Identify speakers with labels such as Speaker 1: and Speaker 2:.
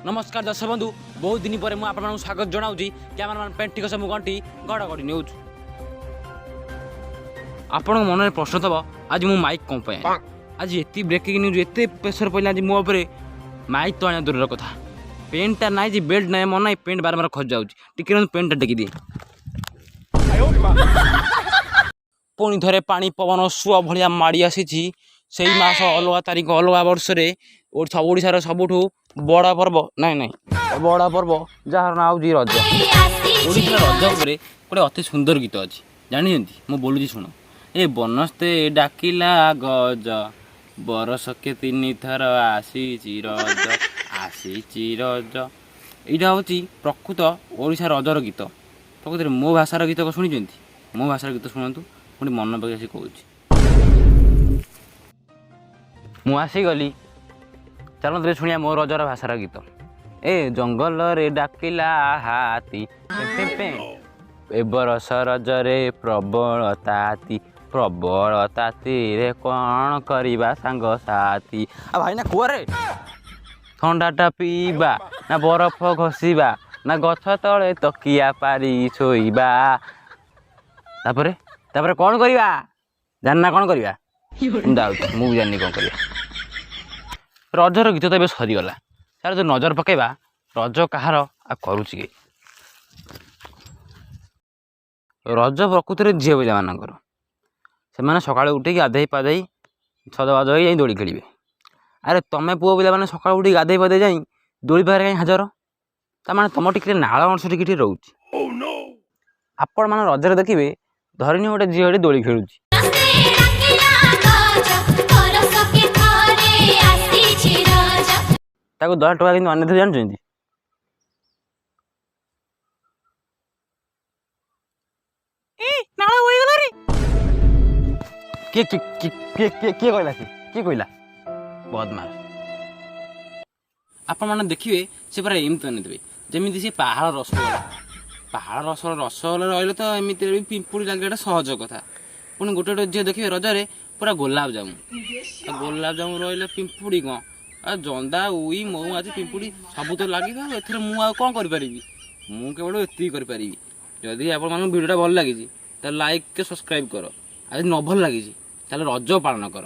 Speaker 1: नमस्कार दर्शक बंधु बहुत दिन पर मुझे स्वागत जनाऊँगी कैमरामैन पेंटिक सब घंटी गड़गड़ी न्यूज। आपण मन में प्रश्न थब आज मु माइक कौन पे आज एत ब्रेकिंग न्यूज एत प्रेसर पड़ा आज मो माइक तो आने दूर कथा पेंटा ना बेल्ट ना मन ना पेंट बार बार खस जाऊँगी पेंटा टेकी दिए पुणी थे पानी पवन सुआ भाया माड़ी आसी से मास अलग तारीख अलग वर्ष ओडार सबुठ बड़ पर्व नाई नाई बड़ पर्व जार ना हूँ रज ओडार रज पर गोटे अति सुंदर गीत अच्छी जानी मु बोलूँ शुण ए बनस्ते डाकिला गज बरस के तीन थर आसी रज रज यहाँ हूँ प्रकृत ओडिशा रजर गीत प्रकृत मो भाषार गीत शुणी मो भाषार गीत शुणु पुणी मन पकड़ आसी कहूँ मुसीगली चलो तेरे शुणिया मो रजर भाषार गीत ए जंगल रे डाकिला हाथी ए बरस रजरे प्रबल ताती रे कौन करवा सांग साथी आ भाई ना कुआरे ठंडाटा पीवा ना बरफ घसीबा ना गछ तले तकिया पारी शोइबा तापरे तापरे कौन करवा जानना कौन करवा मुझे जानी कौन करवा रजर गीत तो ए सरीगला तार जो नजर पकेबा रज कहार आ करुची रज प्रकृति झील पिला मानकर से सका उठे गाधे पाधे सजबाज हो दोली खेलिए अरे तुम पुओ पिला मैंने सका उठी गाधे पाधे जा दोली पाखे कहीं हाजर ताने तुम टिके नाल अंश टिके रोच आपण मैंने रजरे देखिए धरनी गोटे झील दोली खेलुची ताको 10 टका कि अन्य जानते किए कहला बदमाश आपण मैंने देखिए से पूरा एमती बनेदेवे जमी सी पहाड़ रसगोला रही तो एमती पिंपुड़ी लगे सहज कथा पुणी गोटे गोटे झील देखिए रजरे पूरा गोलाप जामु रही पिंपुड़ी कौन जंदा उई मऊ आज पिंपुड़ी सब तो लगे ए मुझे कौन करी मु केवल एति करी जदि आपण भिडियोटा भल लगी लाइक के सब्सक्राइब कर आज न भल लगी रज पालन कर।